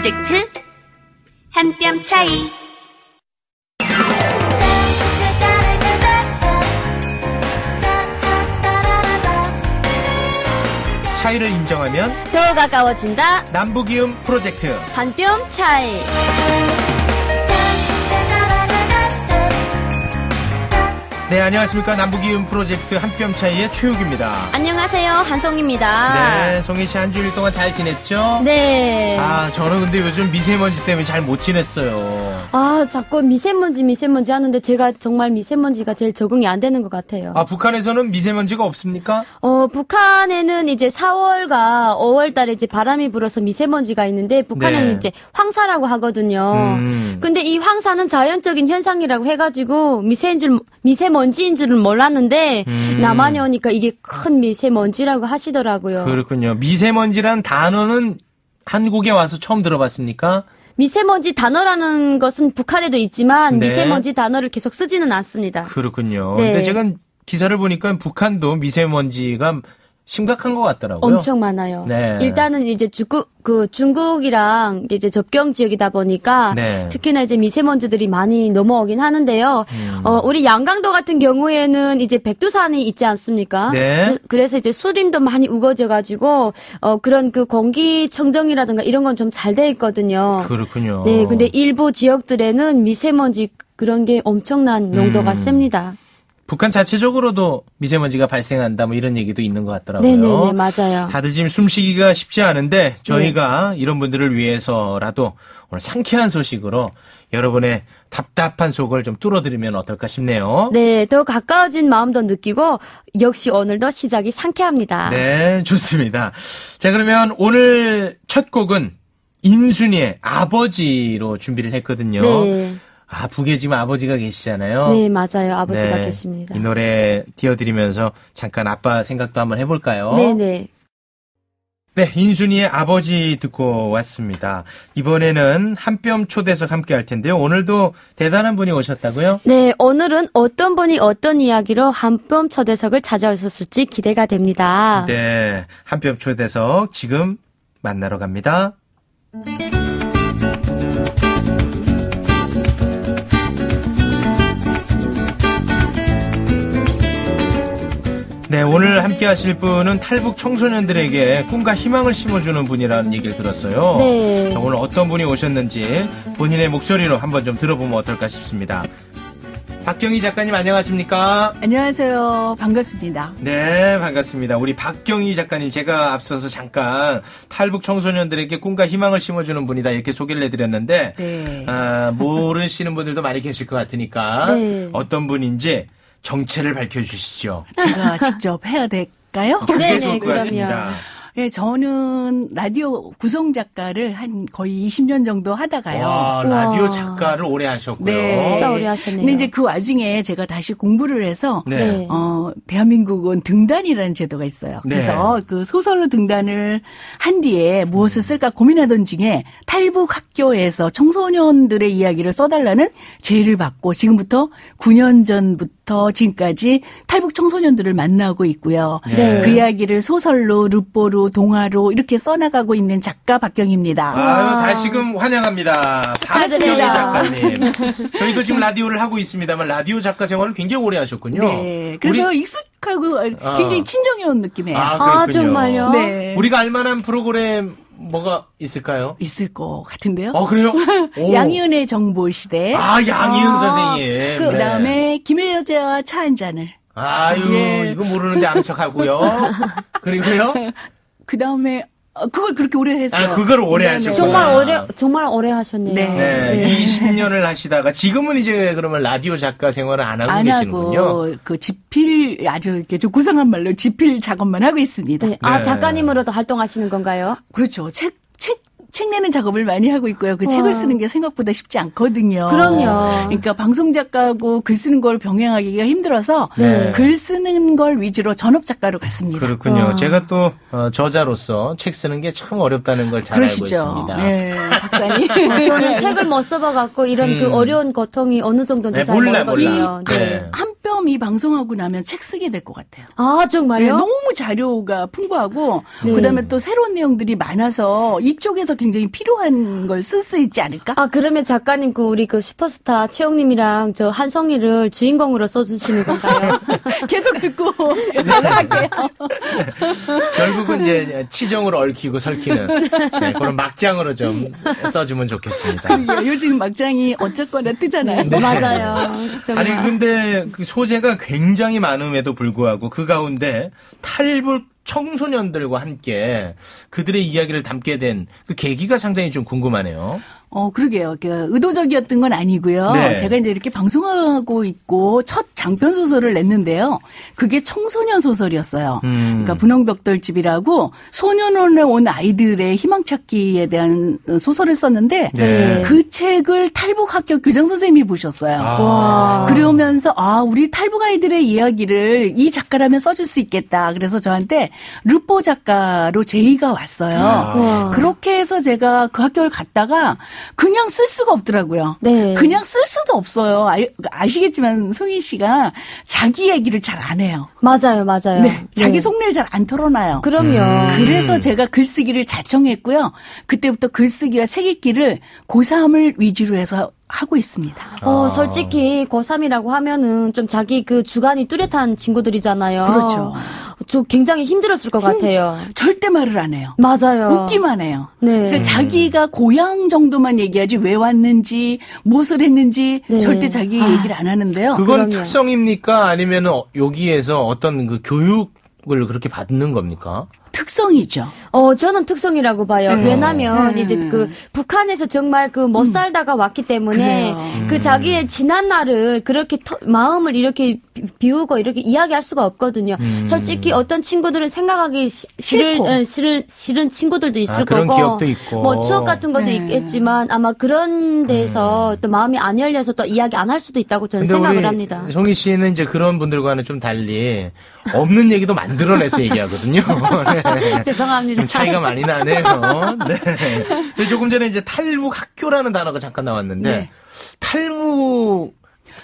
프로젝트 한 뼘 차이. 차이를 인정하면 더 가까워진다. 남북이음 프로젝트 한 뼘 차이. 네, 안녕하십니까. 남북이음 프로젝트 한 뼘 차이의 최욱입니다. 안녕하세요, 한송입니다. 네, 송희 씨 한 주일 동안 잘 지냈죠? 네. 저는 근데 요즘 미세먼지 때문에 잘 못 지냈어요. 자꾸 미세먼지 하는데 제가 정말 미세먼지가 제일 적응이 안 되는 것 같아요. 북한에서는 미세먼지가 없습니까? 북한에는 이제 4월과 5월 달에 이제 바람이 불어서 미세먼지가 있는데 북한은 네. 이제 황사라고 하거든요. 근데 이 황사는 자연적인 현상이라고 해가지고 미세먼지인 줄은 몰랐는데 남한에 오니까 이게 큰 미세먼지라고 하시더라고요. 그렇군요. 미세먼지란 단어는 한국에 와서 처음 들어봤습니까? 미세먼지 단어라는 것은 북한에도 있지만 네. 미세먼지 단어를 계속 쓰지는 않습니다. 그렇군요. 네. 근데 제가 기사를 보니까 북한도 미세먼지가 심각한 것 같더라고요. 엄청 많아요. 네. 일단은 이제 중국이랑 이제 접경 지역이다 보니까 네. 특히나 이제 미세먼지들이 많이 넘어오긴 하는데요. 우리 양강도 같은 경우에는 이제 백두산이 있지 않습니까? 네. 그래서 이제 수림도 많이 우거져가지고 그런 그 공기청정이라든가 이런 건 좀 잘 돼 있거든요. 그렇군요. 네, 근데 일부 지역들에는 미세먼지 그런 게 엄청난 농도가 셉니다. 북한 자체적으로도 미세먼지가 발생한다 뭐 이런 얘기도 있는 것 같더라고요. 네네네, 맞아요. 다들 지금 숨쉬기가 쉽지 않은데 저희가 이런 분들을 위해서라도 오늘 상쾌한 소식으로 여러분의 답답한 속을 좀 뚫어드리면 어떨까 싶네요. 네, 더 가까워진 마음도 느끼고 역시 오늘도 시작이 상쾌합니다. 네, 좋습니다. 자, 그러면 오늘 첫 곡은 인순이의 아버지로 준비를 했거든요. 네. 북에 지금 아버지가 계시잖아요. 네, 맞아요. 아버지가 네, 계십니다. 이 노래 띄워드리면서 잠깐 아빠 생각도 한번 해볼까요? 네네. 네, 인순이의 아버지 듣고 왔습니다. 이번에는 한 뼘 초대석 함께 할 텐데요. 오늘도 대단한 분이 오셨다고요? 네, 오늘은 어떤 분이 어떤 이야기로 한 뼘 초대석을 찾아오셨을지 기대가 됩니다. 네, 한 뼘 초대석 지금 만나러 갑니다. 네, 오늘 함께 하실 분은 탈북 청소년들에게 꿈과 희망을 심어주는 분이라는 얘기를 들었어요. 네. 자, 오늘 어떤 분이 오셨는지 본인의 목소리로 한번 좀 들어보면 어떨까 싶습니다. 박경희 작가님 안녕하십니까? 안녕하세요. 반갑습니다. 네, 반갑습니다. 우리 박경희 작가님, 제가 앞서서 잠깐 탈북 청소년들에게 꿈과 희망을 심어주는 분이다 이렇게 소개를 해드렸는데 네. 모르시는 분들도 많이 계실 것 같으니까 네. 어떤 분인지 정체를 밝혀주시죠. 제가 직접 해야 될까요? 그게 네네, 좋을 것 그럼요. 같습니다. 네, 저는 라디오 구성 작가를 한 거의 20년 정도 하다가요. 와, 라디오 작가를 오래 하셨고요. 네. 진짜 오래 하셨네요. 근데 이제 그 와중에 제가 다시 공부를 해서 네. 대한민국은 등단이라는 제도가 있어요. 네. 그래서 그 소설로 등단을 한 뒤에 무엇을 쓸까 고민하던 중에 탈북 학교에서 청소년들의 이야기를 써달라는 제의를 받고 지금부터 9년 전부터 지금까지 탈북 청소년들을 만나고 있고요. 네. 그 이야기를 소설로, 룻보로, 동화로 이렇게 써나가고 있는 작가 박경희입니다. 다시금 환영합니다. 박경희 축하드립니다. 작가님. 저희도 지금 라디오를 하고 있습니다만 라디오 작가 생활을 굉장히 오래 하셨군요. 네. 그래서 익숙하고 굉장히 친정해온 느낌이에요. 그렇군요. 정말요? 네. 우리가 알만한 프로그램 뭐가 있을까요? 있을 것 같은데요. 그래요? 오. 양희은의 정보시대. 양희은 선생님. 그다음에 김혜여자와 차 한 잔을. 예. 이거 모르는데 아는 척하고요. 그리고요? 그다음에 그걸 그렇게 오래 했어요. 그걸 오래 네, 하셨구나. 정말 오래 하셨네요. 네. 네, 20년을 하시다가 지금은 이제 그러면 라디오 작가 생활을 안 하고 안 계시는군요. 하고 그 지필 아주 이렇게 좀 구상한 말로 지필 작업만 하고 있습니다. 네. 네. 작가님으로도 활동하시는 건가요? 그렇죠. 책 내는 작업을 많이 하고 있고요. 그 책을 쓰는 게 생각보다 쉽지 않거든요. 그럼요. 그러니까 방송 작가하고 글 쓰는 걸 병행하기가 힘들어서 네. 글 쓰는 걸 위주로 전업 작가로 갔습니다. 그렇군요. 제가 또 저자로서 책 쓰는 게 참 어렵다는 걸 잘 알고 그러시죠. 있습니다. 네, 박사님. 저는 책을 못 써봐갖고 이런 그 어려운 고통이 어느 정도인지 잘 몰라. 모르거든요. 네. 한 지금 이 방송하고 나면 책 쓰게 될 것 같아요. 아, 정말요? 네, 너무 자료가 풍부하고 네. 그다음에 또 새로운 내용들이 많아서 이쪽에서 굉장히 필요한 걸 쓸 수 있지 않을까? 아, 그러면 작가님, 우리 슈퍼스타 최영님이랑 저 한성희를 주인공으로 써주시는 건가요? 계속 듣고 할게요. 결국은 이제 치정을 얽히고 설키는 그런 막장으로 좀 써주면 좋겠습니다. 그러게요. 요즘 막장이 어쨌거나 뜨잖아요. 맞아요. 정말. 아니 근데 그 소재가 굉장히 많음에도 불구하고 그 가운데 탈북 청소년들과 함께 그들의 이야기를 담게 된 그 계기가 상당히 좀 궁금하네요. 그러게요. 의도적이었던 건 아니고요. 네. 제가 이제 이렇게 방송하고 있고 첫 장편 소설을 냈는데요. 그게 청소년 소설이었어요. 그러니까 분홍벽돌집이라고 소년원에 온 아이들의 희망찾기에 대한 소설을 썼는데 네. 그 책을 탈북학교 교장 선생님이 보셨어요. 와. 그러면서 우리 탈북 아이들의 이야기를 이 작가라면 써줄 수 있겠다. 그래서 저한테 르포 작가로 제의가 왔어요. 와. 그렇게 해서 제가 그 학교를 갔다가 그냥 쓸 수가 없더라고요. 네. 그냥 쓸 수도 없어요. 아시겠지만 송희 씨가 자기 얘기를 잘 안 해요. 맞아요. 네. 자기 네. 속내를 잘 안 털어놔요. 그럼요. 그래서 제가 글쓰기를 자청했고요. 그때부터 글쓰기와 책 읽기를 고3을 위주로 해서 하고 있습니다. 솔직히 고3이라고 하면은 좀 자기 그 주관이 뚜렷한 친구들이잖아요. 그렇죠. 저 굉장히 힘들었을 것 같아요. 절대 말을 안 해요. 맞아요. 웃기만 해요. 네. 그러니까 자기가 고향 정도만 얘기하지 왜 왔는지 무엇을 했는지 네. 절대 자기 얘기를 안 하는데요. 그건 그럼요. 특성입니까? 아니면 여기에서 어떤 그 교육을 그렇게 받는 겁니까? 특성이죠. 저는 특성이라고 봐요. 네. 왜냐면 이제 그 북한에서 정말 그 못 살다가 왔기 때문에 그래요. 그 자기의 지난 날을 그렇게 마음을 이렇게 비우고 이렇게 이야기할 수가 없거든요. 솔직히 어떤 친구들은 생각하기 싫은 친구들도 있을 그런 거고 기억도 있고. 뭐 추억 같은 것도 네. 있겠지만 아마 그런 데서 또 마음이 안 열려서 또 이야기 안 할 수도 있다고 저는 근데 생각을 우리 합니다. 송희 씨는 이제 그런 분들과는 좀 달리 없는 얘기도 만들어내서 얘기하거든요. 네. 죄송합니다. 좀 차이가 많이 나네요. 네. 근데 조금 전에 이제 탈북 학교라는 단어가 잠깐 나왔는데 네. 탈북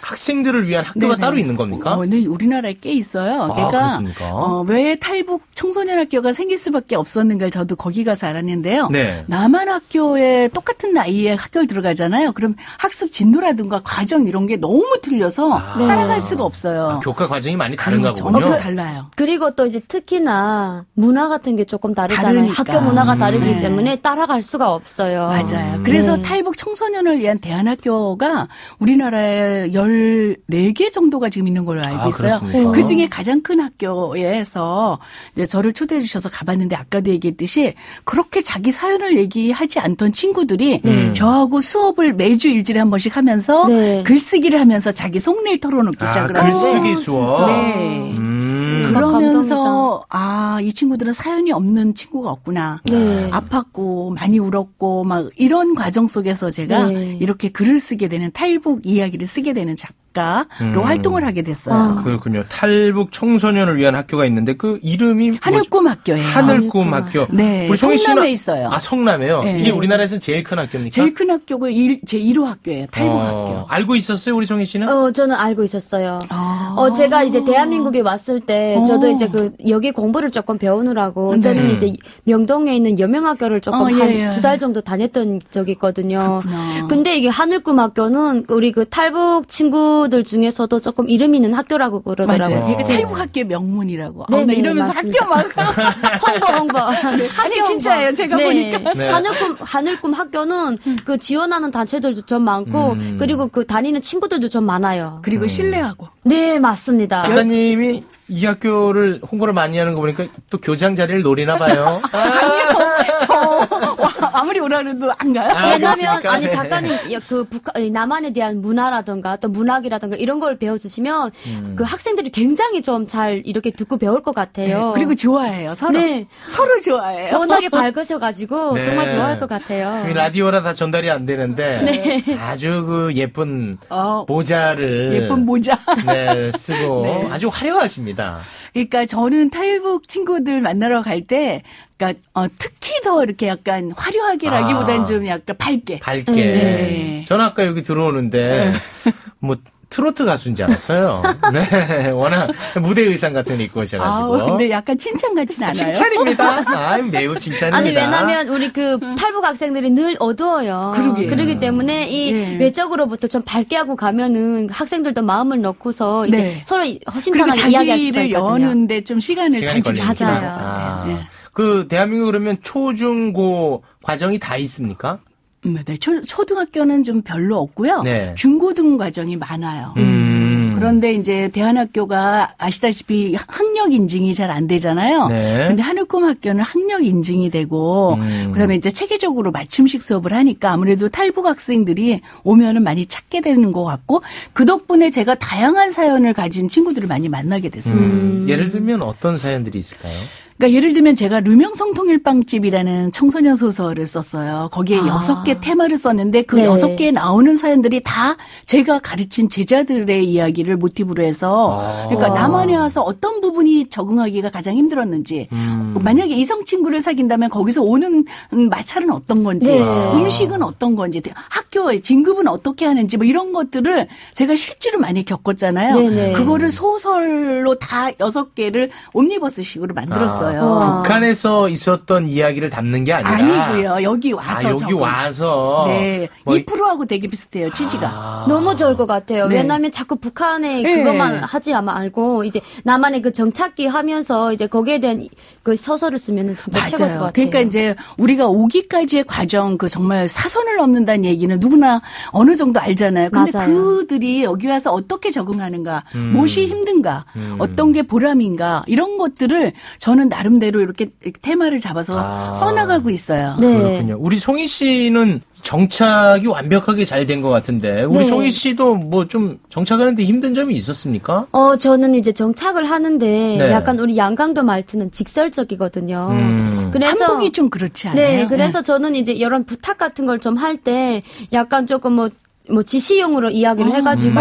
학생들을 위한 학교가 네네. 따로 있는 겁니까? 네, 우리나라에 꽤 있어요. 그러니까 그렇습니까? 왜 탈북 청소년 학교가 생길 수밖에 없었는가를 저도 거기 가서 알았는데요. 네. 남한 학교에 똑같은 나이에 학교를 들어가잖아요. 그럼 학습 진도라든가 과정 이런 게 너무 틀려서 따라갈 수가 없어요. 교과 과정이 많이 다른가 그렇죠. 보군요. 엄청 달라요. 그리고 또 이제 특히나 문화 같은 게 조금 다르잖아요. 다르니까. 학교 문화가 다르기 네. 때문에 따라갈 수가 없어요. 맞아요. 그래서 네. 탈북 청소년을 위한 대안학교가 우리나라에 14개 정도가 지금 있는 걸로 알고 있어요. 그렇습니까? 그 중에 가장 큰 학교에서 이제 저를 초대해 주셔서 가봤는데 아까도 얘기했듯이 그렇게 자기 사연을 얘기하지 않던 친구들이 저하고 수업을 매주 일주일에 한 번씩 하면서 네. 글쓰기를 하면서 자기 속내를 털어놓기 시작을 하는데 글쓰기 수업. 네. 그러면서 이 친구들은 사연이 없는 친구가 없구나. 네. 아팠고 많이 울었고 막 이런 과정 속에서 제가 네. 이렇게 글을 쓰게 되는 탈북 이야기를 쓰게 되는 작가로 활동을 하게 됐어요. 그렇군요. 탈북 청소년을 위한 학교가 있는데 그 이름이 하늘꿈 학교예요. 하늘꿈 학교. 네, 우리 송희 씨는- 성남에 있어요. 성남에요. 네. 이게 우리나라에서 제일 큰 학교입니까? 제일 큰 학교고 제1호 학교예요. 탈북 학교. 알고 있었어요, 우리 송희 씨는? 저는 알고 있었어요. 아. 제가 이제 대한민국에 왔을 때 저도 이제 여기 공부를 조금 배우느라고 저는 이제 명동에 있는 여명학교를 조금 한 예. 2달 정도 다녔던 적이 있거든요. 그렇구나. 근데 이게 하늘꿈 학교는 우리 그 탈북 친구들 중에서도 조금 이름 있는 학교라고 그러더라고요. 맞아요. 그러니까 탈북 학교의 명문이라고. 네, 나 네, 이러면서 맞습니다. 학교 막 홍보. 아니, 학교 진짜예요. 홍보. 제가 네. 보니까. 네. 하늘꿈 학교는 그 지원하는 단체들도 좀 많고 그리고 그 다니는 친구들도 좀 많아요. 그리고 신뢰하고. 네, 맞습니다. 작가님이 이 학교를 홍보를 많이 하는 거 보니까 또 교장 자리를 노리나 봐요. 아무리 오라 그래도 안 가요. 왜냐면 그렇습니까? 아니 네. 작가님 그 남한에 대한 문화라든가 또 문학이라든가 이런 걸 배워주시면 그 학생들이 굉장히 좀 잘 이렇게 듣고 배울 것 같아요. 그리고 좋아해요. 서로. 네. 서로 좋아해요. 워낙에 밝으셔가지고 네. 정말 좋아할 것 같아요. 이 라디오라 다 전달이 안 되는데 아주 그 예쁜 모자를 예쁜 모자. 네, 쓰고 네. 아주 화려하십니다. 그러니까 저는 탈북 친구들 만나러 갈 때, 그러니까 특히 더 이렇게 약간 화려하게라기보다는 좀 약간 밝게. 밝게. 네. 저는 아까 여기 들어오는데 뭐 트로트 가수인 줄 알았어요. 네, 워낙 무대 의상 같은 거 입고 오셔가지고. 근데 약간 칭찬 같진 않아요. 칭찬입니다. 매우 칭찬입니다. 아니 왜냐면 우리 그 탈북 학생들이 늘 어두워요. 그러기 때문에 이 외적으로부터 좀 밝게 하고 가면은 학생들도 마음을 넣고서 이제 서로 허심탄회하게 이야기할 수가 있거든요. 자기를 여는데 좀 시간을 단축시키는 맞아요. 그 대한민국 그러면 초중고 과정이 다 있습니까? 네, 초등학교는 좀 별로 없고요. 네. 중고등 과정이 많아요. 그런데 이제 대한학교가 아시다시피 학력 인증이 잘 안 되잖아요. 네. 근데 한우컴 학교는 학력 인증이 되고 그다음에 이제 체계적으로 맞춤식 수업을 하니까 아무래도 탈북 학생들이 오면은 많이 찾게 되는 것 같고 그 덕분에 제가 다양한 사연을 가진 친구들을 많이 만나게 됐어요. 예를 들면 어떤 사연들이 있을까요? 그러니까 예를 들면 제가 르명성 통일빵집이라는 청소년 소설을 썼어요. 거기에 6개 테마를 썼는데 그 6개에 나오는 사연들이 다 제가 가르친 제자들의 이야기를 모티브로 해서 그러니까 남한에 와서 어떤 부분이 적응하기가 가장 힘들었는지 만약에 이성 친구를 사귄다면 거기서 오는 마찰은 어떤 건지 음식은 어떤 건지 학교의 진급은 어떻게 하는지 뭐 이런 것들을 제가 실제로 많이 겪었잖아요. 그거를 소설로 다 6개를 옴니버스식으로 만들었어요. 북한에서 있었던 이야기를 담는 게 아니라 아니고요. 여기 와서 여기 와서 네. 2%하고 되게 비슷해요. 취지가. 너무 좋을 것 같아요. 왜냐하면 자꾸 북한의 그것만 하지 말고 이제 남한의 그 정착기 하면서 이제 거기에 대한 그 소설을 쓰면은 진짜 최고일 것 같아요. 그러니까 이제 우리가 오기까지의 과정 그 정말 사선을 넘는다는 얘기는 누구나 어느 정도 알잖아요. 근데 그들이 여기 와서 어떻게 적응하는가, 무엇이 힘든가, 어떤 게 보람인가 이런 것들을 저는 나름대로 이렇게 테마를 잡아서 써나가고 있어요. 그렇군요. 우리 송희 씨는 정착이 완벽하게 잘 된 것 같은데 우리 송희 씨도 뭐 좀 정착하는데 힘든 점이 있었습니까? 저는 이제 정착을 하는데 약간 우리 양강도 말투는 직설적이거든요. 그래서 한국이 좀 그렇지 않아요? 네, 그래서 저는 이제 이런 부탁 같은 걸 좀 할 때 약간 조금 뭐 지시용으로 이야기를 해가지고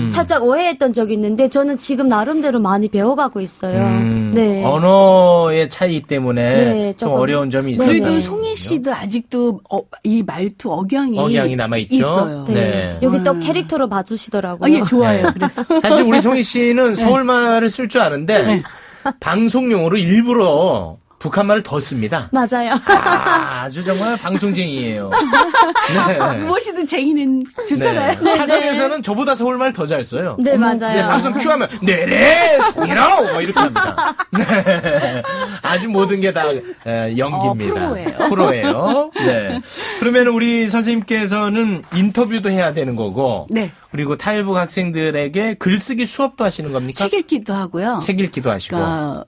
살짝 오해했던 적이 있는데 저는 지금 나름대로 많이 배워가고 있어요. 네. 언어의 차이 때문에 좀 어려운 점이 있어요. 그래도 송희 씨도 아직도 이 말투 억양이 남아있죠. 있어요. 네. 여기 또 캐릭터로 봐주시더라고요. 예, 좋아요. 그래서 사실 우리 송희 씨는 서울말을 쓸 줄 아는데 방송용으로 일부러 북한말을 더 씁니다. 맞아요. 아주 정말 방송쟁이에요. 무엇이든 쟁이는 좋잖아요. 사석에서는 저보다 서울말 더 잘 써요. 네, 맞아요. 방송 큐하면 네네 송이라고 막 이렇게 합니다. 네. 아주 모든 게 다 연기입니다. 프로예요. 네. 그러면 우리 선생님께서는 인터뷰도 해야 되는 거고. 네. 그리고 탈북 학생들에게 글쓰기 수업도 하시는 겁니까? 책 읽기도 하고요. 책 읽기도 하시고. 그러니까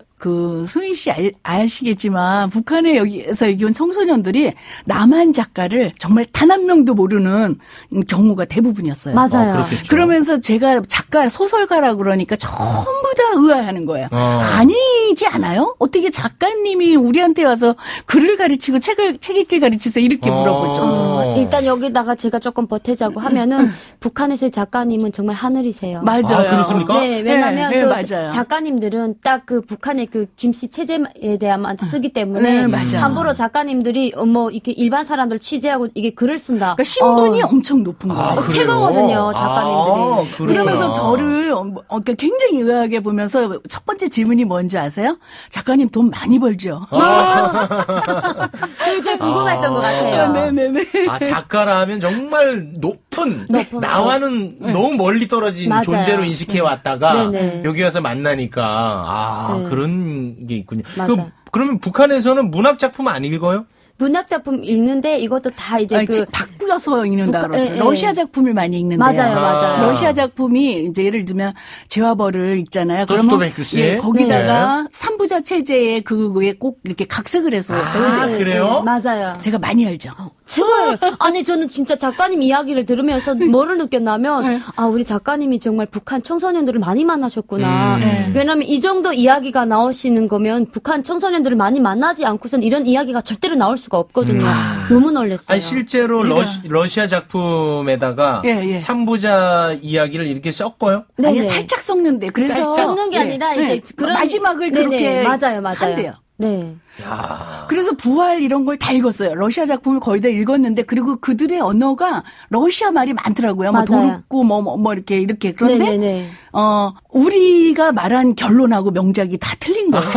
송희 씨 아시겠지만 북한에 여기서 여기 온 청소년들이 남한 작가를 정말 단 한 명도 모르는 경우가 대부분이었어요. 맞아요. 그러면서 제가 작가 소설가라고 그러니까 전부 다 의아해하는 거예요. 아니지 않아요? 어떻게 작가님이 우리한테 와서 글을 가르치고 책 읽기 가르치세요 이렇게 물어볼 정도로. 일단 여기다가 제가 조금 보태자고 하면은 북한에서의 작가님은 정말 하늘이세요. 맞아요. 그렇습니까? 네, 왜냐하면 그 맞아요. 작가님들은 딱 그 북한의 그 김씨 체제에 대한만 쓰기 때문에 함부로 작가님들이 뭐 이렇게 일반 사람들 취재하고 이게 글을 쓴다. 그러니까 신분이 엄청 높은 거예요. 최고거든요, 작가님들이. 그러면서 저를 그러니까 굉장히 의아하게 보면서 첫 번째 질문이 뭔지 아세요? 작가님 돈 많이 벌죠. 그게 궁금했던 것 같아요. 네네네. 작가라면 정말 높은 나와는 너무 멀리 떨어진 존재로 인식해 왔다가 여기 와서 만나니까 그런 게 있군요. 그러면 북한에서는 문학 작품 안 읽어요? 문학 작품 읽는데 이것도 다 이제 바꾸어서 읽는다 그러더라고요. 러시아 작품을 많이 읽는데요. 맞아요. 러시아 작품이 이제 예를 들면 죄와벌을 읽잖아요. 그러면 거기다가 삼부자 체제의 그거에 꼭 이렇게 각색을 해서 그래요? 맞아요. 제가 많이 알죠. 최고예요. 아니 저는 진짜 작가님 이야기를 들으면서 뭐를 느꼈냐면 우리 작가님이 정말 북한 청소년들을 많이 만나셨구나. 왜냐하면 이 정도 이야기가 나오시는 거면 북한 청소년들을 많이 만나지 않고선 이런 이야기가 절대로 나올 수가 없거든요. 너무 놀랐어요. 아니 실제로 러시아 작품에다가 삼부자 이야기를 이렇게 섞어요? 아니 살짝 섞는데 그래서 섞는 게 아니라 이제 그런 마지막을 그렇게 맞아요. 한대요. 네. 그래서 부활 이런 걸 다 읽었어요. 러시아 작품을 거의 다 읽었는데 그리고 그들의 언어가 러시아 말이 많습니다. 뭐 도둑고 뭐 이렇게 그런데 네네네. 우리가 말한 결론하고 명작이 다 틀린 거예요.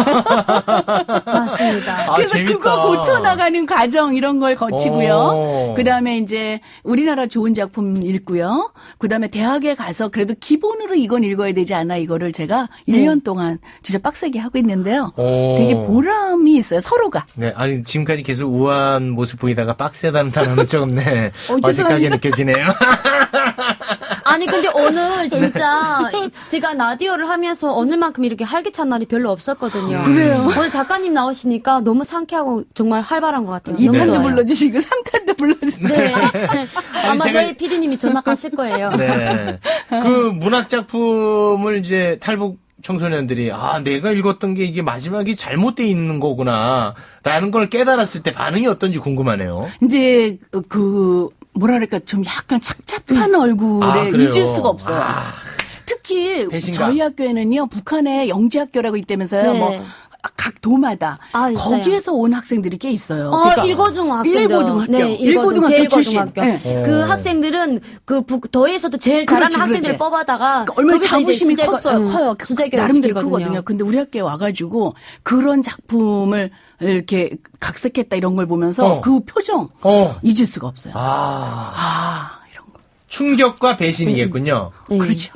맞습니다. 그래서 재밌다. 그거 고쳐 나가는 과정 이런 걸 거치고요. 그다음에 이제 우리나라 좋은 작품 읽고요. 그다음에 대학에 가서 그래도 기본으로 이건 읽어야 되지 않아 이거를 제가 1년 동안 진짜 빡세게 하고 있는데요. 되게 보람이 있어요. 서로가. 네, 아니 지금까지 계속 우아한 모습 보이다가 빡세다는 단어는 조금 어색하게 느껴지네요. 아니 근데 오늘 진짜 제가 라디오를 하면서 오늘만큼 이렇게 활기찬 날이 별로 없었거든요. 그래요. 오늘 작가님 나오시니까 너무 상쾌하고 정말 활발한 것 같아요. 2탄도 불러주시고 3탄도 불러주시고. 네. 아마 제가- 저희 PD님이 전화 가실 거예요. 네. 그 문학 작품을 이제 탈북 청소년들이 내가 읽었던 게 이게 마지막이 잘못돼 있는 거구나라는 걸 깨달았을 때 반응이 어떤지 궁금하네요. 이제 뭐랄까 좀 약간 착잡한 얼굴에 그래요? 잊을 수가 없어요. 특히 배신감. 저희 학교에는요 북한에 영재학교라고 있다면서요. 네. 뭐 각 도마다 있어요. 거기에서 온 학생들이 꽤 있어요. 일고중 학생들. 일고등학교. 네, 일고등학교 제일 출신. 고등학교. 네. 그 학생들은 도에서도 제일 잘하는 그렇지, 학생들을 그렇지. 뽑아다가 얼마나 거기서 이제 자부심이 수제가- 커요. 수제교육 나름대로 시키거든요. 크거든요. 근데 우리 학교에 와가지고 그런 작품을 이렇게 각색했다 이런 걸 보면서 그 표정 잊을 수가 없어요. 이런 거. 충격과 배신이겠군요. 네. 그렇죠.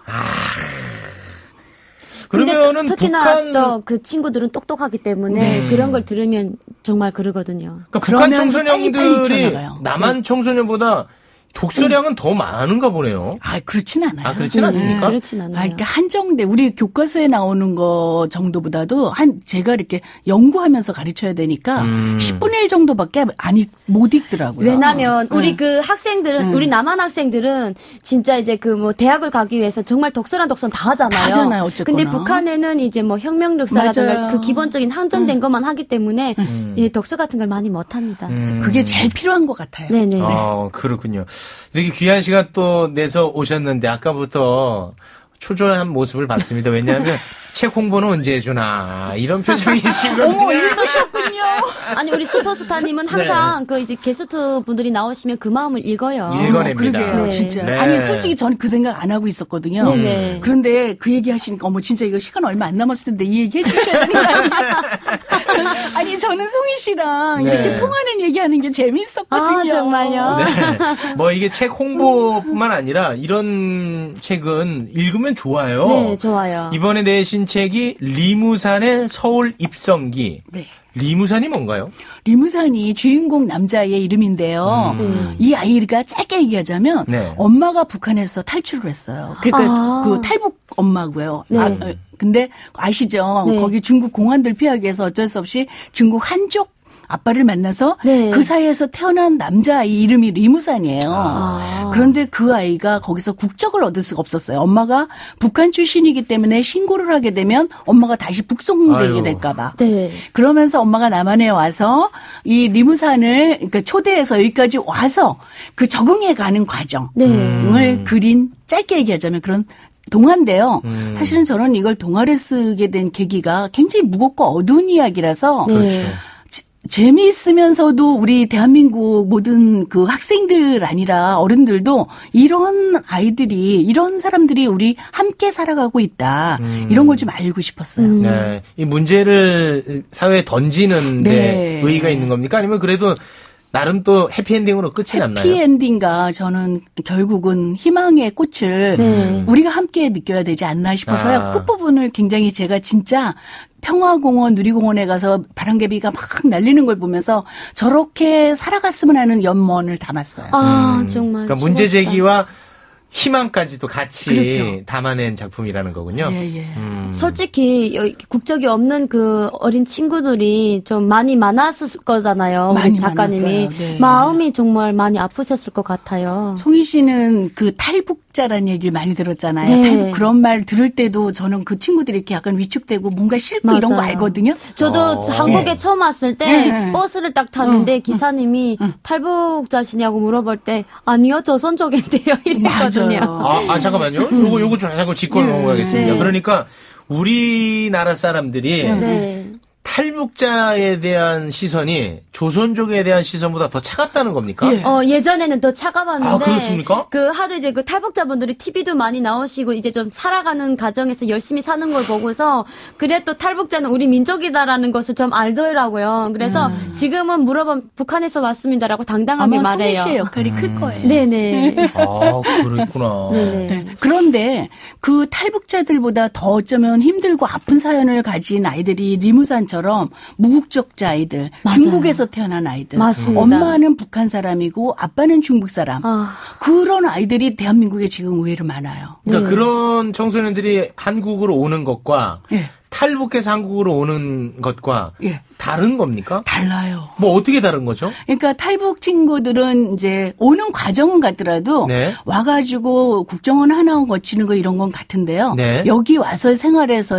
그러면은 특히나 북한 또 그 친구들은 똑똑하기 때문에 그런 걸 들으면 정말 그러거든요. 그러니까 북한 그러면서 빨리 청소년들이 키워나가요. 남한 청소년보다 독서량은 더 많은가 보네요. 그렇진 않아요. 그렇진 않습니까? 그렇진 않아요. 그러니까 한정돼 우리 교과서에 나오는 거 정도보다도 제가 이렇게 연구하면서 가르쳐야 되니까 10분의 1 정도밖에 못 읽더라고요. 왜냐면 우리 그 학생들은 우리 남한 학생들은 진짜 이제 그 뭐 대학을 가기 위해서 정말 독서는 다 하잖아요. 다 하잖아요, 어쨌거나. 근데 북한에는 이제 뭐 혁명력사라든가 맞아요. 그 기본적인 한정된 것만 하기 때문에 예, 독서 같은 걸 많이 못 합니다. 그게 제일 필요한 것 같아요. 네네. 그렇군요. 이렇게 귀한 시간 또 내서 오셨는데 아까부터 초조한 모습을 봤습니다. 왜냐하면 책 홍보는 언제 해주나 이런 표정이시거든요. 어머, 읽으셨군요. 아니 우리 슈퍼스타님은 항상 그 이제 게스트 분들이 나오시면 그 마음을 읽어요. 읽어냅니다. 그러게요, 네. 진짜. 네. 아니, 솔직히 저는 그 생각 안 하고 있었거든요. 네네. 그런데 그 얘기 하시니까, 진짜 이거 시간 얼마 안 남았을 텐데 이 얘기 해주셔야 되는 거 아니에요? 아니, 저는 송희 씨랑 네. 이렇게 통하는 얘기하는 게 재밌었거든요. 정말요? 네. 뭐 이게 책 홍보뿐만 아니라 이런 책은 읽으면 좋아요. 네, 좋아요. 이번에 내신 책이 리무산의 서울 입성기. 네. 리무산이 뭔가요? 리무산이 주인공 남자의 이름인데요. 이 아이가 짧게 얘기하자면 네. 엄마가 북한에서 탈출을 했어요. 그러니까 그 탈북 엄마고요. 네. 근데 아시죠? 네. 거기 중국 공안들 피하기 위해서 어쩔 수 없이 중국 한족 아빠를 만나서 네. 그 사이에서 태어난 남자아이 이름이 리무산이에요. 그런데 그 아이가 거기서 국적을 얻을 수가 없었어요. 엄마가 북한 출신이기 때문에 신고를 하게 되면 엄마가 다시 북송되게 아유. 될까 봐. 네. 그러면서 엄마가 남한에 와서 이 리무산을 그러니까 초대해서 여기까지 와서 그 적응해 가는 과정을 그린 짧게 얘기하자면 그런 동화인데요. 사실은 저는 이걸 동화를 쓰게 된 계기가 굉장히 무겁고 어두운 이야기라서 네. 재미있으면서도 우리 대한민국 모든 그 학생들 아니라 어른들도 이런 아이들이 이런 사람들이 우리 함께 살아가고 있다. 이런 걸 좀 알고 싶었어요. 네. 이 문제를 사회에 던지는 데 네. 의의가 있는 겁니까? 아니면 그래도 나름 또 해피엔딩으로 끝이 났나요? 해피엔딩과 저는 결국은 희망의 꽃을 우리가 함께 느껴야 되지 않나 싶어서요. 끝부분을 굉장히 제가 진짜 평화공원, 누리공원에 가서 바람개비가 막 날리는 걸 보면서 저렇게 살아갔으면 하는 연문을 담았어요. 정말. 그러니까 문제 제기와 희망까지도 같이 그렇죠. 담아낸 작품이라는 거군요. 예. 솔직히 국적이 없는 그 어린 친구들이 좀 많이 많았을 거잖아요. 많이 우리 작가님이. 많았어요. 네. 마음이 정말 많이 아프셨을 것 같아요. 송희 씨는 그 탈북자라는 얘기를 많이 들었잖아요. 네. 탈북 그런 말 들을 때도 저는 그 친구들이 이렇게 약간 위축되고 뭔가 싫고 이런 거 맞아요. 알거든요. 저도 한국에 처음 왔을 때 네. 버스를 딱 탔는데 기사님이 탈북자시냐고 물어볼 때 아니요 조선족인데요 이랬거든요. 잠깐만요. 요거 좀 잠깐 짚고 넘어가겠습니다. 네. 그러니까 우리나라 사람들이 네. 탈북자에 대한 시선이 조선족에 대한 시선보다 더 차갑다는 겁니까? 예. 예전에는 더 차가웠는데. 아, 그렇습니까? 하도 이제 그 탈북자분들이 TV도 많이 나오시고 이제 좀 살아가는 가정에서 열심히 사는 걸 보고서 그래 또 탈북자는 우리 민족이다라는 것을 좀 알더라고요. 그래서 지금은 물어보면 북한에서 왔습니다라고 당당하게 아마 말해요. 송혜 씨의 역할이 클 거예요. 네네. 아, 그렇구나. 네네. 네. 그런데 그 탈북자들보다 더 어쩌면 힘들고 아픈 사연을 가진 아이들이 리무산처럼 무국적자 아이들, 맞아요. 중국에서 태어난 아이들, 맞습니다. 엄마는 북한 사람이고 아빠는 중국 사람. 그런 아이들이 대한민국에 지금 의외로 많아요. 그러니까 그런 청소년들이 한국으로 오는 것과 예. 탈북해서 한국으로 오는 것과 예. 다른 겁니까? 달라요. 뭐 어떻게 다른 거죠? 그러니까 탈북 친구들은 이제 오는 과정은 같더라도 네. 와가지고 국정원 하나 거치는 거 이런 건 같은데요. 네. 여기 와서 생활에서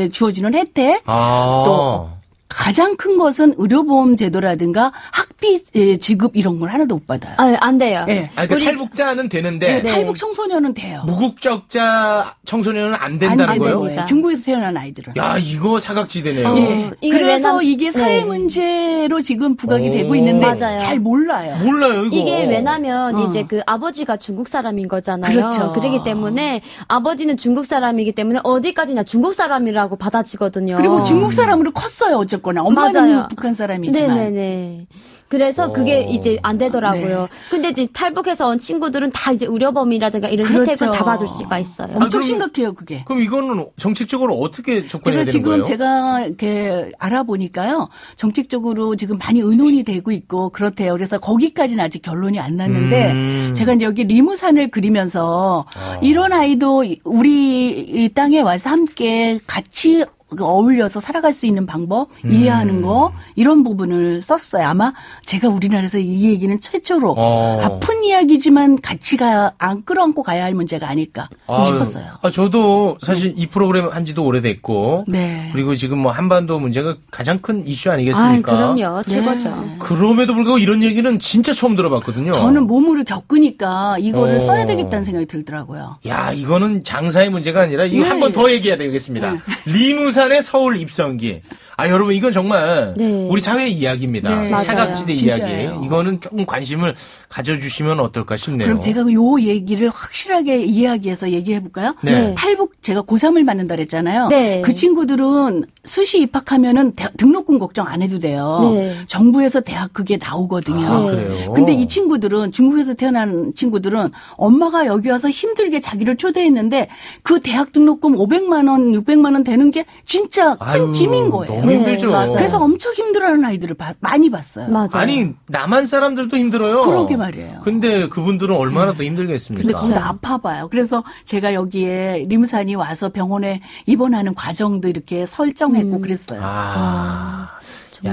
주어지는 혜택 또 가장 큰 것은 의료보험 제도라든가 학비 지급 이런 걸 하나도 못 받아요. 안 돼요. 네. 아니, 그러니까 탈북자는 되는데 네. 탈북 청소년은 돼요. 무국적자 청소년은 안 된다는 안 거예요? 됩니다. 중국에서 태어난 아이들은. 야, 이거 사각지대네요. 예. 그래서 이게 사회 문제로 지금 부각이 되고 있는데 맞아요. 잘 몰라요. 몰라요, 이거. 이게 왜냐면 이제 그 아버지가 중국 사람인 거잖아요. 그렇죠. 그렇기 때문에 아버지는 중국 사람이기 때문에 어디까지나 중국 사람이라고 받아치거든요. 그리고 중국 사람으로 컸어요, 어쨌거나. 엄마는 맞아요. 북한 사람이지만. 네네네. 그래서 그게 이제 안 되더라고요. 네. 근데 이제 탈북해서 온 친구들은 다 이제 의료보험이라든가 이런 그렇죠. 혜택을 다 받을 수가 있어요. 엄청 그럼- 심각해요, 그게. 그럼 이거는 정책적으로 어떻게 접근해야 그래서 되는 거예요? 지금 제가 이렇게 알아보니까요, 정책적으로 지금 많이 의논이 되고 있고 그렇대요. 그래서 거기까지는 아직 결론이 안 났는데, 제가 이제 여기 리무산을 그리면서 이런 아이도 우리 이 땅에 와서 함께 같이 어울려서 살아갈 수 있는 방법 이해하는 거 이런 부분을 썼어요. 아마 제가 우리나라에서 이 얘기는 최초로 아픈 이야기지만 같이 안 끌어안고 가야 할 문제가 아닐까 싶었어요. 저도 사실 이 프로그램 한 지도 오래됐고 네. 그리고 지금 뭐 한반도 문제가 가장 큰 이슈 아니겠습니까? 그럼요. 최고죠. 그럼에도 불구하고 이런 얘기는 진짜 처음 들어봤거든요. 저는 몸으로 겪으니까 이거를 어. 써야 되겠다는 생각이 들더라고요. 야, 이거는 장사의 문제가 아니라 이거 네. 한 번 더 얘기해야 되겠습니다. 리무산의 서울 입성기. 여러분 이건 정말 네. 우리 사회의 이야기입니다. 네. 사각지대 맞아요. 이야기. 진짜예요. 이거는 조금 관심을 가져주시면 어떨까 싶네요. 그럼 제가 요 얘기를 확실하게 이야기해서 얘기해 볼까요? 네. 탈북 제가 고3을 맞는다 그랬잖아요. 네. 그 친구들은 수시 입학하면은 등록금 걱정 안 해도 돼요. 네. 정부에서 대학 그게 나오거든요. 그래요? 근데 이 친구들은 중국에서 태어난 친구들은 엄마가 여기 와서 힘들게 자기를 초대했는데 그 대학 등록금 500만 원, 600만 원 되는 게 진짜 큰 짐인 거예요. 너무 힘들죠. 맞아요. 그래서 엄청 힘들어하는 아이들을 많이 봤어요. 맞아요. 아니 남한 사람들도 힘들어요. 그러게 말이에요. 근데 그분들은 얼마나 더 힘들겠습니까? 근데 거기다 아파봐요. 그래서 제가 여기에 리무산이 와서 병원에 입원하는 과정도 이렇게 설정했고 그랬어요.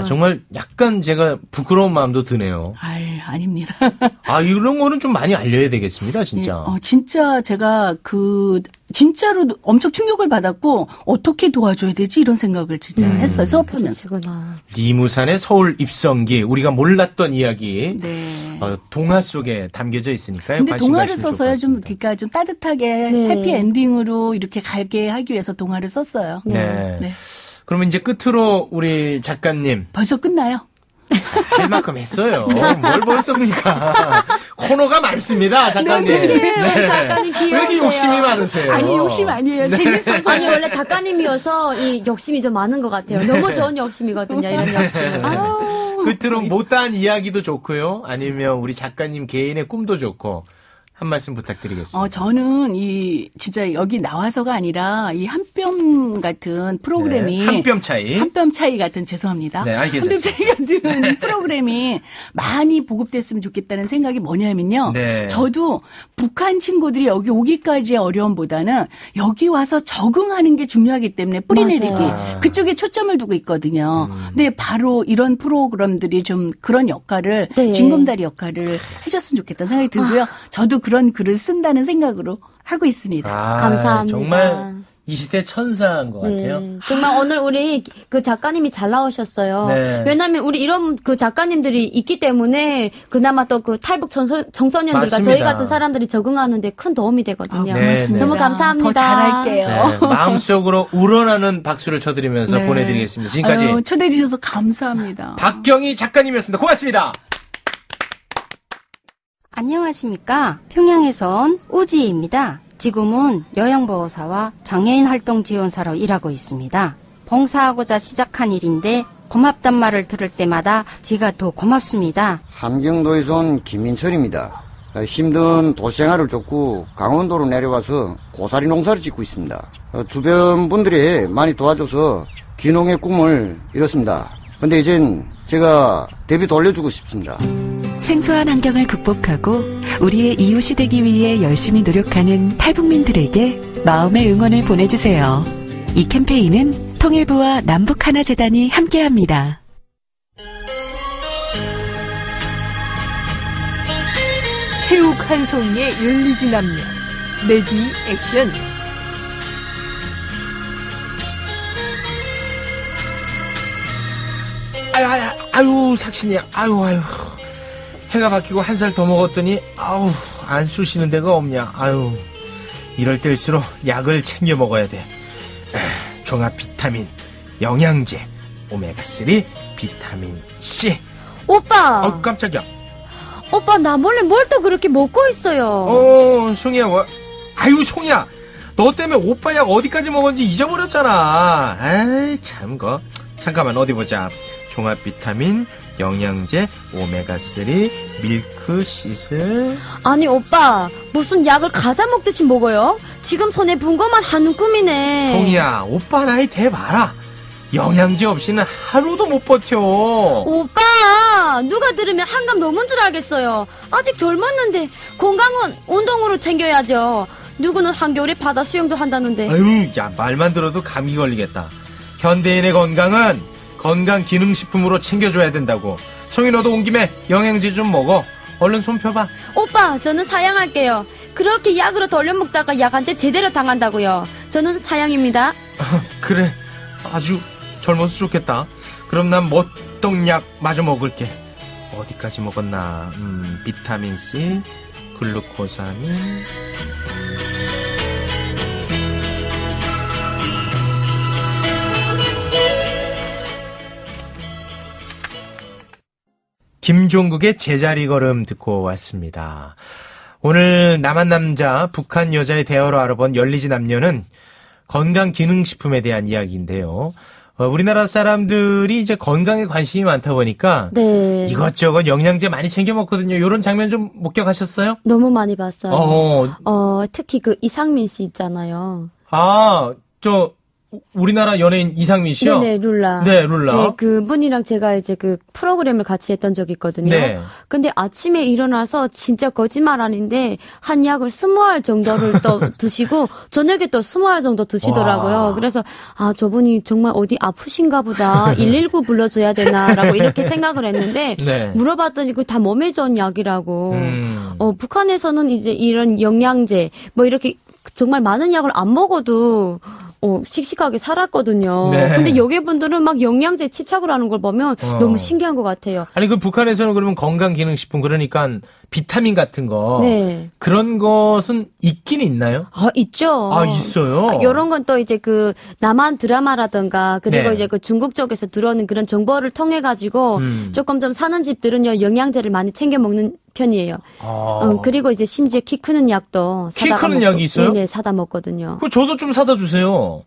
정말 약간 제가 부끄러운 마음도 드네요. 아닙니다. 이런 거는 좀 많이 알려야 되겠습니다, 진짜. 진짜 제가 진짜로 엄청 충격을 받았고 어떻게 도와줘야 되지 이런 생각을 진짜 했어요. 수업하면서. 그러시구나. 리무산의 서울 입성기, 우리가 몰랐던 이야기. 네. 동화 속에 담겨져 있으니까요. 근데 관심 동화를 가시면 써서요. 좋을 것 같습니다. 그러니까 좀 따뜻하게 네. 해피 엔딩으로 이렇게 가게 하기 위해서 동화를 썼어요. 네. 네. 그러면 이제 끝으로 우리 작가님 벌써 끝나요? 할 만큼 했어요. 뭘 벌써입니까? 코너가 많습니다, 작가님. 작가님 왜 이렇게 귀여우세요. 욕심이 많으세요? 아니 욕심 아니에요. 재밌어서. 아니 원래 작가님이어서 이 욕심이 좀 많은 것 같아요. 너무 좋은 욕심이거든요. 이런 욕심. 끝으로 못다한 이야기도 좋고요. 아니면 우리 작가님 개인의 꿈도 좋고 한 말씀 부탁드리겠습니다. 저는 진짜 여기 나와서가 아니라 이 한 뼘 같은 프로그램이. 네, 한 뼘 차이. 한 뼘 차이 같은 죄송합니다. 네, 알겠습니다. 한 뼘 차이 같은 프로그램이 많이 보급됐으면 좋겠다는 생각이 뭐냐면요. 네. 저도 북한 친구들이 여기 오기까지의 어려움보다는 여기 와서 적응하는 게 중요하기 때문에 뿌리내리기. 그쪽에 초점을 두고 있거든요. 근데 바로 이런 프로그램들이 좀 그런 역할을, 네. 징검다리 역할을 해줬으면 좋겠다는 생각이 들고요. 저도 그런 글을 쓴다는 생각으로 하고 있습니다. 감사합니다. 정말 이 시대 천사인 것 같아요. 정말 오늘 우리 그 작가님이 잘 나오셨어요. 네. 왜냐하면 우리 이런 그 작가님들이 있기 때문에 그나마 또 그 탈북 청소년들과 맞습니다. 저희 같은 사람들이 적응하는데 큰 도움이 되거든요. 네, 너무 감사합니다. 더 잘할게요. 네, 마음속으로 우러나는 박수를 쳐드리면서 네. 보내드리겠습니다. 지금까지 초대해 주셔서 감사합니다. 박경희 작가님이었습니다. 고맙습니다. 안녕하십니까. 평양에서 온 우지입니다. 지금은 요양보호사와 장애인 활동 지원사로 일하고 있습니다. 봉사하고자 시작한 일인데 고맙단 말을 들을 때마다 제가 더 고맙습니다. 함경도에서 온 김민철입니다. 힘든 도시생활을 쫓고 강원도로 내려와서 고사리 농사를 짓고 있습니다. 주변 분들이 많이 도와줘서 귀농의 꿈을 이뤘습니다. 근데 이젠 제가 대비 돌려주고 싶습니다. 생소한 환경을 극복하고 우리의 이웃이 되기 위해 열심히 노력하는 탈북민들에게 마음의 응원을 보내주세요. 이 캠페인은 통일부와 남북하나재단이 함께합니다. 체육 한 송이의 열리지 남녀. 레디 액션. 아유, 삭신이야. 아유. 해가 바뀌고 한 살 더 먹었더니, 안 쑤시는 데가 없냐. 아유, 이럴 때일수록 약을 챙겨 먹어야 돼. 종합 비타민, 영양제, 오메가3, 비타민C. 오빠! 깜짝이야. 오빠, 나 몰래 뭘 또 그렇게 먹고 있어요. 송이야, 아유, 송이야. 너 때문에 오빠 약 어디까지 먹었는지 잊어버렸잖아. 아이, 참, 잠깐만, 어디 보자. 종합 비타민, 영양제, 오메가3, 밀크시슬. 아니, 오빠, 무슨 약을 과자 먹듯이 먹어요? 지금 손에 분 것만 한눈 꿈이네. 송이야, 오빠 나이 대봐라. 영양제 없이는 하루도 못 버텨. 오빠, 누가 들으면 한감 넘은 줄 알겠어요. 아직 젊었는데 건강은 운동으로 챙겨야죠. 누구는 한겨울에 바다 수영도 한다는데. 아유, 야, 말만 들어도 감기 걸리겠다. 현대인의 건강은 건강기능식품으로 챙겨줘야 된다고. 송이 너도 온 김에 영양제 좀 먹어. 얼른 손 펴봐. 오빠, 저는 사양할게요. 그렇게 약으로 돌려먹다가 약한테 제대로 당한다고요. 저는 사양입니다. 그래, 아주 젊어서 좋겠다. 그럼 난 먹떡약 마저 먹을게. 어디까지 먹었나. 비타민C, 글루코사민. 김종국의 제자리 걸음 듣고 왔습니다. 오늘 남한 남자, 북한 여자의 대화로 알아본 열리지 남녀는 건강기능식품에 대한 이야기인데요. 우리나라 사람들이 이제 건강에 관심이 많다 보니까 네. 이것저것 영양제 많이 챙겨 먹거든요. 이런 장면 좀 목격하셨어요? 너무 많이 봤어요. 특히 그 이상민 씨 있잖아요. 우리나라 연예인 이상민 씨요? 네네, 룰라. 네, 룰라. 네, 그분이랑 제가 이제 그 프로그램을 같이 했던 적이 있거든요. 네. 근데 아침에 일어나서 진짜 거짓말 아닌데 한 약을 20알 정도를 또 드시고 저녁에 또 20알 정도 드시더라고요. 와. 그래서 저분이 정말 어디 아프신가 보다. 119 불러줘야 되나라고 이렇게 생각을 했는데 네. 물어봤더니 그 다 몸에 좋은 약이라고. 북한에서는 이제 이런 영양제 뭐 이렇게 정말 많은 약을 안 먹어도 씩씩하게 살았거든요. 네. 근데 여기 분들은 막 영양제 집착을 하는 걸 보면 너무 신기한 것 같아요. 아니, 그 북한에서는 그러면 건강기능식품, 그러니까 비타민 같은 거. 네. 그런 것은 있긴 있나요? 있죠. 있어요? 이런 건 또 이제 그 남한 드라마라든가 그리고 네. 이제 그 중국 쪽에서 들어오는 그런 정보를 통해 가지고 조금 좀 사는 집들은요, 영양제를 많이 챙겨 먹는 편이에요. 그리고 이제 심지어 키 크는 약도 키 크는 약이 있어요? 네, 사다 먹거든요. 그 저도 좀 사다 주세요.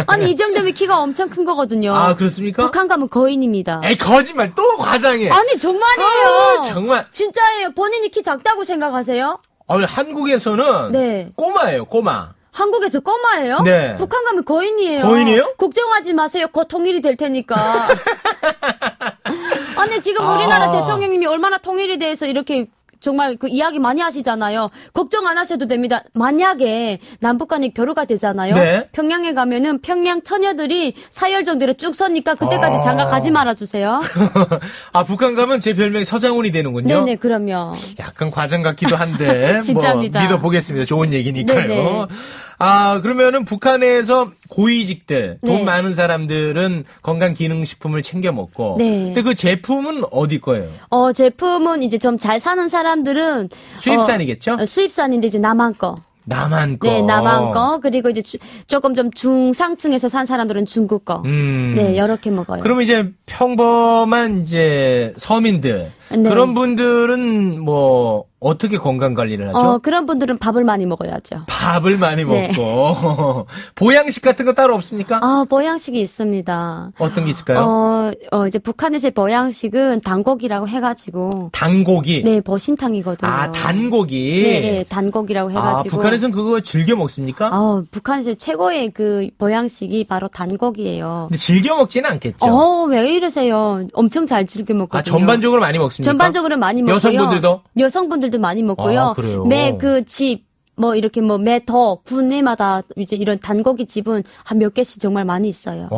아니, 이 정도면 키가 엄청 큰 거거든요. 그렇습니까? 북한 가면 거인입니다. 에이, 거짓말. 또 과장해. 아니, 정말이에요. 정말. 진짜예요. 본인이 키 작다고 생각하세요? 한국에서는 네. 꼬마예요, 꼬마. 한국에서 꼬마예요? 네. 북한 가면 거인이에요. 거인이에요? 걱정하지 마세요. 곧 통일이 될 테니까. 아니, 지금 우리나라 대통령님이 얼마나 통일에 대해서 이렇게 정말 그 이야기 많이 하시잖아요. 걱정 안 하셔도 됩니다. 만약에 남북 간에 교류가 되잖아요. 네. 평양에 가면은 평양 처녀들이 사열 정도로 쭉 서니까 그때까지 장가 가지 말아주세요. 북한 가면 제 별명이 서장훈이 되는군요. 네네, 그럼요. 약간 과장 같기도 한데. 진짜입니다. 믿어보겠습니다. 좋은 얘기니까요. 네네. 그러면은 북한에서 고위직들, 네. 돈 많은 사람들은 건강기능식품을 챙겨 먹고. 네. 근데 그 제품은 어디 거예요? 제품은 이제 좀 잘 사는 사람들은 수입산이겠죠? 수입산인데 이제 남한 거. 남한 거. 네, 남한 거. 그리고 이제 조금 좀 중상층에서 산 사람들은 중국 거. 네, 이렇게 먹어요. 그러면 이제 평범한 이제 서민들. 네. 그런 분들은 뭐 어떻게 건강 관리를 하죠? 그런 분들은 밥을 많이 먹어야죠. 밥을 많이 네. 먹고. 보양식 같은 거 따로 없습니까? 보양식이 있습니다. 어떤 게 있을까요? 이제 북한에서의 보양식은 단고기라고 해가지고. 단고기? 네, 버신탕이거든요. 단고기? 네, 단고기라고 해가지고. 북한에서는 그거 즐겨 먹습니까? 북한에서 최고의 그 보양식이 바로 단고기예요. 근데 즐겨 먹지는 않겠죠? 왜 이러세요? 엄청 잘 즐겨 먹거든요. 전반적으로 많이 먹습니까? 전반적으로 많이 먹고요. 여성분들도 많이 먹고요. 그래요? 매 그 집, 이렇게 매 군내마다 이제 이런 단고기 집은 한 몇 개씩 정말 많이 있어요.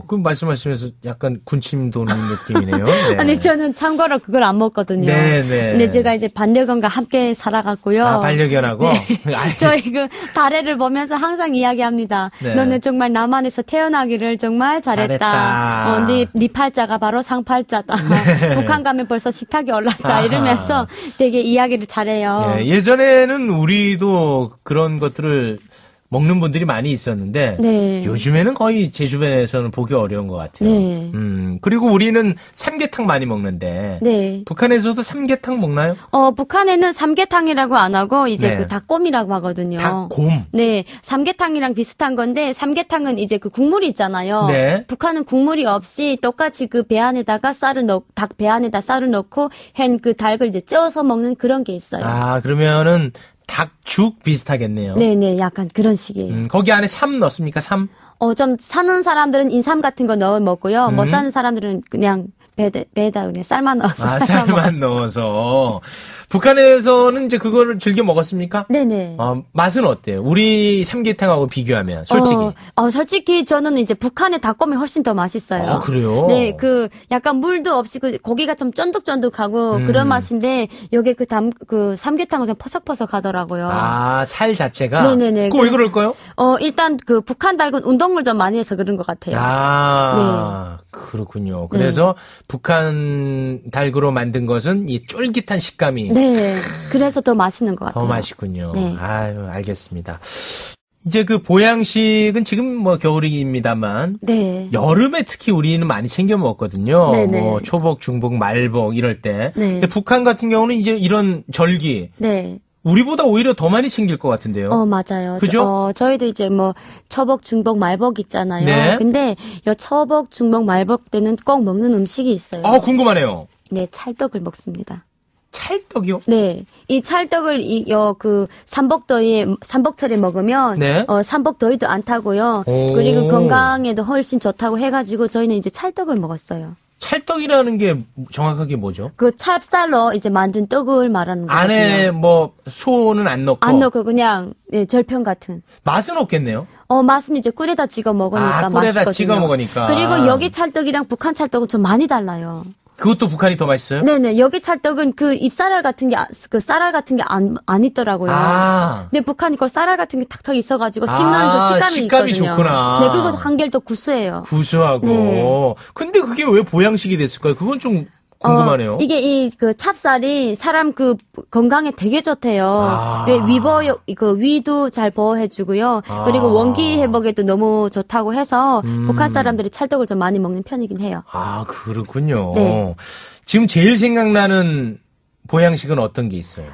그 말씀하시면서 약간 군침 도는 느낌이네요. 네. 아니, 저는 참고로 그걸 안 먹거든요. 네. 근데 제가 이제 반려견과 함께 살아갔고요. 반려견하고? 네. 저희 그 다래를 보면서 항상 이야기합니다. 네. 너는 정말 남한에서 태어나기를 정말 잘했다. 네 팔자가 바로 상팔자다. 네. 북한 가면 벌써 식탁이 올랐다. 이러면서 되게 이야기를 잘해요. 네. 예전에는 우리도 그런 것들을 먹는 분들이 많이 있었는데 네. 요즘에는 거의 제 주변에서는 보기 어려운 것 같아요. 네. 그리고 우리는 삼계탕 많이 먹는데 네. 북한에서도 삼계탕 먹나요? 북한에는 삼계탕이라고 안 하고 이제 네. 그 닭곰이라고 하거든요. 닭곰. 네, 삼계탕이랑 비슷한 건데 삼계탕은 이제 그 국물이 있잖아요. 네. 북한은 국물이 없이 똑같이 그 배 안에다가 닭 배 안에다 쌀을 넣고 한 그 닭을 이제 쪄서 먹는 그런 게 있어요. 그러면은 닭죽 비슷하겠네요. 네네, 약간 그런 식이에요. 거기 안에 삼 넣습니까? 삼? 좀 사는 사람들은 인삼 같은 거 넣어 먹고요. 못 사는 사람들은 그냥 배에다 그냥 쌀만 넣어서. 쌀만 넣어서. 북한에서는 이제 그거를 즐겨 먹었습니까? 네네. 맛은 어때요? 우리 삼계탕하고 비교하면, 솔직히. 솔직히 저는 이제 북한의 닭곰이 훨씬 더 맛있어요. 그래요? 네, 약간 물도 없이 고기가 좀 쫀득쫀득하고 그런 맛인데, 여기 그 삼계탕은 좀 퍼석퍼석 하더라고요. 살 자체가? 네네네. 왜 그럴까요? 일단 그 북한 닭은 운동을 좀 많이 해서 그런 것 같아요. 네. 그렇군요. 그래서 북한 닭으로 만든 것은 이 쫄깃한 식감이. 네. 그래서 더 맛있는 것 같아요. 더 맛있군요. 네. 알겠습니다. 이제 그 보양식은 지금 뭐 겨울입니다만. 네. 여름에 특히 우리는 많이 챙겨 먹거든요. 네네. 뭐 초복, 중복, 말복 이럴 때. 네. 근데 북한 같은 경우는 이제 이런 절기. 네. 우리보다 오히려 더 많이 챙길 것 같은데요. 맞아요. 그죠? 저희도 이제 초복, 중복, 말복 있잖아요. 네. 근데 이 초복, 중복, 말복 때는 꼭 먹는 음식이 있어요. 궁금하네요. 네, 찰떡을 먹습니다. 찰떡이요? 네. 이 찰떡을 삼복철에 먹으면 네. 삼복더위도 안 타고요. 그리고 건강에도 훨씬 좋다고 해가지고 저희는 이제 찰떡을 먹었어요. 찰떡이라는 게 정확하게 뭐죠? 그 찹쌀로 이제 만든 떡을 말하는 거거든요. 안에 뭐 소는 안 넣고? 안 넣고 그냥 절편 같은. 맛은 없겠네요? 맛은 이제 꿀에다 찍어 먹으니까 맛있거든요. 꿀에다 찍어 먹으니까. 그리고 여기 찰떡이랑 북한 찰떡은 좀 많이 달라요. 그것도 북한이 더 맛있어요? 네네. 여기 찰떡은 그 잎사랄 같은 게, 쌀알 같은 게 안 있더라고요. 근데 북한이 그 쌀알 같은 게 탁탁 있어가지고 씹는 그 식감이 있거든요. 좋구나. 네, 그리고 한결 더 구수해요. 구수하고. 네. 근데 그게 왜 보양식이 됐을까요? 그건 좀 궁금하네요. 이게 그 찹쌀이 사람 그 건강에 되게 좋대요. 위도 잘 보호해주고요. 그리고 원기 회복에도 너무 좋다고 해서 북한 사람들이 찰떡을 좀 많이 먹는 편이긴 해요. 그렇군요. 네. 지금 제일 생각나는 보양식은 어떤 게 있어요?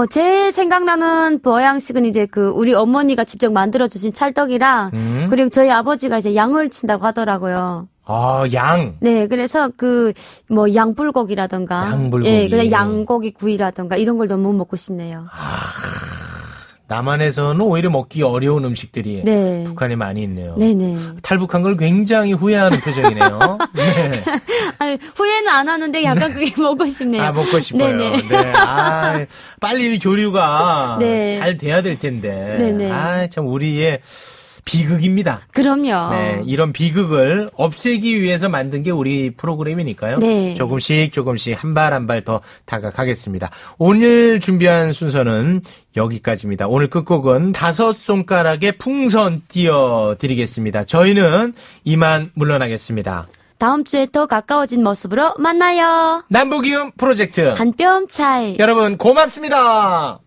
제일 생각나는 보양식은 이제 우리 어머니가 직접 만들어주신 찰떡이랑 그리고 저희 아버지가 이제 양을 친다고 하더라고요. 양. 네, 그래서 양불고기라던가. 양불고기. 예, 그냥 양고기 구이라던가 이런 걸 너무 먹고 싶네요. 남한에서는 오히려 먹기 어려운 음식들이 네. 북한에 많이 있네요. 네네. 탈북한 걸 굉장히 후회하는 표정이네요. 네. 아니, 후회는 안 하는데 약간 그게 먹고 싶네요. 먹고 싶어요. 네네. 네. 빨리 이 교류가 네. 잘 돼야 될 텐데. 네네. 참 우리의 비극입니다. 그럼요. 네, 이런 비극을 없애기 위해서 만든 게 우리 프로그램이니까요. 네. 조금씩 한 발 한 발 더 다가가겠습니다. 오늘 준비한 순서는 여기까지입니다. 오늘 끝곡은 5손가락의 풍선 띄워드리겠습니다. 저희는 이만 물러나겠습니다. 다음 주에 더 가까워진 모습으로 만나요. 남부기움 프로젝트 한 뼘 차이. 여러분 고맙습니다.